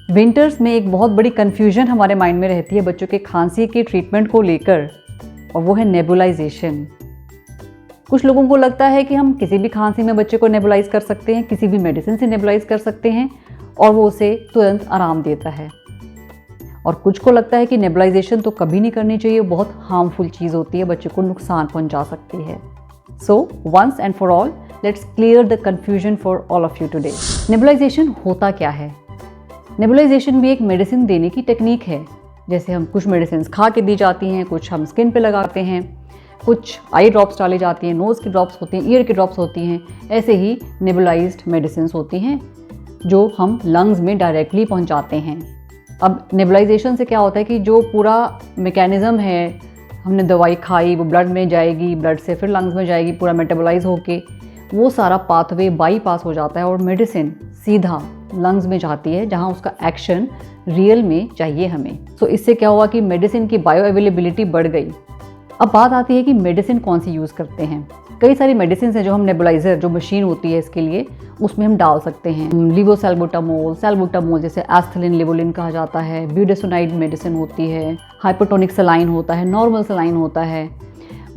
Winters में एक बहुत बड़ी कन्फ्यूजन हमारे माइंड में रहती है बच्चों के खांसी के ट्रीटमेंट को लेकर, और वो है नेबुलाइजेशन। कुछ लोगों को लगता है कि हम किसी भी खांसी में बच्चे को नेबुलाइज कर सकते हैं, किसी भी मेडिसिन से नेबुलाइज कर सकते हैं और वो उसे तुरंत आराम देता है। और कुछ को लगता है कि नेबुलाइजेशन तो कभी नहीं करनी चाहिए, बहुत हार्मफुल चीज़ होती है, बच्चे को नुकसान पहुंचा सकती है। So once and for all let's clear the confusion for all of you today. Nebulisation होता क्या है? नेबुलाइजेशन भी एक मेडिसिन देने की टेक्निक है। जैसे हम कुछ मेडिसिन खा के दी जाती हैं, कुछ हम स्किन पे लगाते हैं, कुछ आई ड्रॉप्स डाली जाती हैं, नोज़ की ड्रॉप्स होती हैं, ईयर की ड्रॉप्स होती हैं। ऐसे ही नेबुलाइज्ड मेडिसिन होती हैं जो हम लंग्स में डायरेक्टली पहुंचाते हैं। अब नेबुलाइजेशन से क्या होता है कि जो पूरा मैकेनिज़्म है, हमने दवाई खाई, वो ब्लड में जाएगी, ब्लड से फिर लंग्स में जाएगी, पूरा मेटाबोलाइज होके वो सारा पाथवे बाईपास हो जाता है और मेडिसिन सीधा लंग्स में जाती है जहां उसका एक्शन रियल में चाहिए हमें। सो इससे क्या हुआ कि मेडिसिन की बायो अवेलेबिलिटी बढ़ गई। अब बात आती है कि मेडिसिन कौन सी यूज़ करते हैं। कई सारी मेडिसिन हैं जो हम नेबुलाइज़र, जो मशीन होती है इसके लिए, उसमें हम डाल सकते हैं। लिवोसैल्बुटामोल, सैल्बुटामोल जैसे एस्थलिन, लिवोलिन कहा जाता है, ब्यूडेसोनाइड मेडिसिन होती है, हाइपोटोनिक सलाइन होता है, नॉर्मल सलाइन होता है।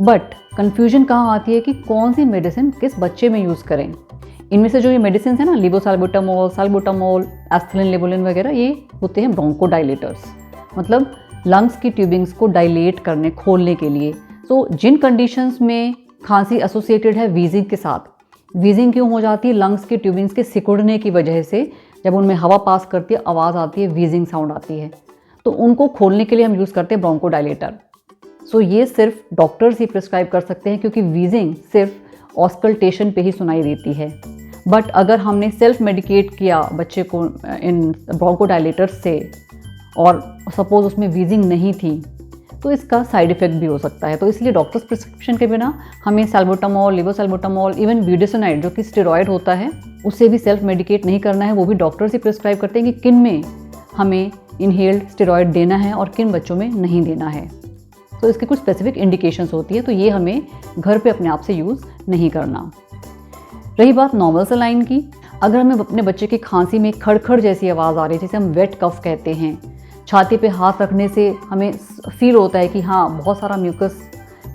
बट कन्फ्यूजन कहाँ आती है कि कौन सी मेडिसिन किस बच्चे में यूज़ करें। इनमें से जो ये मेडिसिन है ना, लिवोसैल्बुटामोल, सैल्बुटामोल, एस्थलिन, लिवोलिन वगैरह, ये होते हैं ब्रोंकोडाइलेटर्स, मतलब लंग्स की ट्यूबिंग्स को डायलेट करने, खोलने के लिए। तो जिन कंडीशंस में खांसी एसोसिएटेड है वीजिंग के साथ, वीजिंग क्यों हो जाती है? लंग्स की ट्यूबिंग्स के सिकुड़ने की वजह से जब उनमें हवा पास करती है आवाज़ आती है, वीजिंग साउंड आती है, तो उनको खोलने के लिए हम यूज़ करते हैं ब्रोंकोडाइलेटर। सो ये सिर्फ डॉक्टर्स ही प्रिस्क्राइब कर सकते हैं क्योंकि वीजिंग सिर्फ ऑस्कल्टेशन पे ही सुनाई देती है। बट अगर हमने सेल्फ मेडिकेट किया बच्चे को इन ब्रोंकोडाइलेटर्स से और सपोज उसमें वीजिंग नहीं थी, तो इसका साइड इफ़ेक्ट भी हो सकता है। तो इसलिए डॉक्टर्स प्रिस्क्रिप्शन के बिना हमें सैल्बुटामोल, लिवोसैल्बुटामोल, इवन ब्यूडेसोनाइड जो कि स्टेरॉयड होता है, उससे भी सेल्फ मेडिकेट नहीं करना है। वो भी डॉक्टर्स ही प्रिस्क्राइब करते हैं कि किन में हमें इनहेल्ड स्टेरॉयड देना है और किन बच्चों में नहीं देना है। तो इसकी कुछ स्पेसिफिक इंडिकेशंस होती है, तो ये हमें घर पे अपने आप से यूज़ नहीं करना। रही बात नॉर्मल सलाइन की, अगर हमें अपने बच्चे की खांसी में खड़खड़ जैसी आवाज़ आ रही है, जिसे हम वेट कफ कहते हैं, छाती पे हाथ रखने से हमें फील होता है कि हाँ बहुत सारा म्यूकस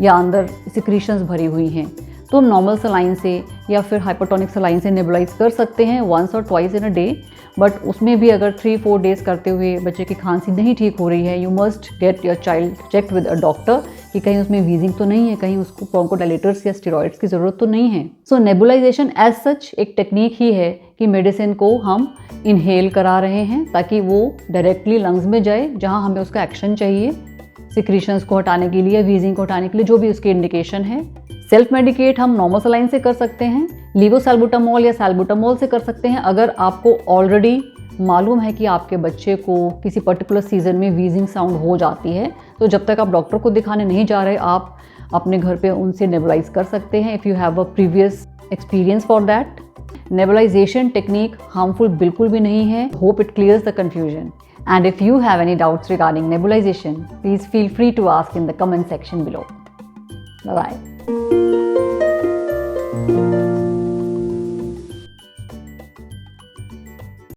या अंदर सिक्रीशंस भरी हुई हैं, तो हम नॉर्मल सलाइन से या फिर हाइपोटोनिक सलाइन से नेबुलाइज कर सकते हैं वंस और twice in a day. But उसमें भी अगर 3-4 डेज करते हुए बच्चे की खांसी नहीं ठीक हो रही है, you must get your child checked with a doctor कि कहीं उसमें वीजिंग तो नहीं है, कहीं उसको ब्रोंकोडाइलेटर्स या स्टेरॉइड्स की ज़रूरत तो नहीं है। सो नेबुलाइजेशन एज सच एक टेक्निक ही है कि मेडिसिन को हम इनहेल करा रहे हैं ताकि वो डायरेक्टली लंग्स में जाए जहाँ हमें उसका एक्शन चाहिए, सिक्रीशंस को हटाने के लिए, वीजिंग को हटाने के लिए, जो भी उसकी इंडिकेशन है। सेल्फ मेडिकेट हम नॉर्मल सलाइन से कर सकते हैं, लिवोसैल्बुटामोल या सैल्बुटामोल से कर सकते हैं अगर आपको ऑलरेडी मालूम है कि आपके बच्चे को किसी पर्टिकुलर सीजन में वीजिंग साउंड हो जाती है। तो जब तक आप डॉक्टर को दिखाने नहीं जा रहे, आप अपने घर पे उनसे नेबुलाइज कर सकते हैं if you have a previous experience for that. Nebulisation technique harmful बिल्कुल भी नहीं है। Hope it clears the confusion. And if you have any doubts regarding nebulization, please feel free to ask in the comment section below. Bye-bye.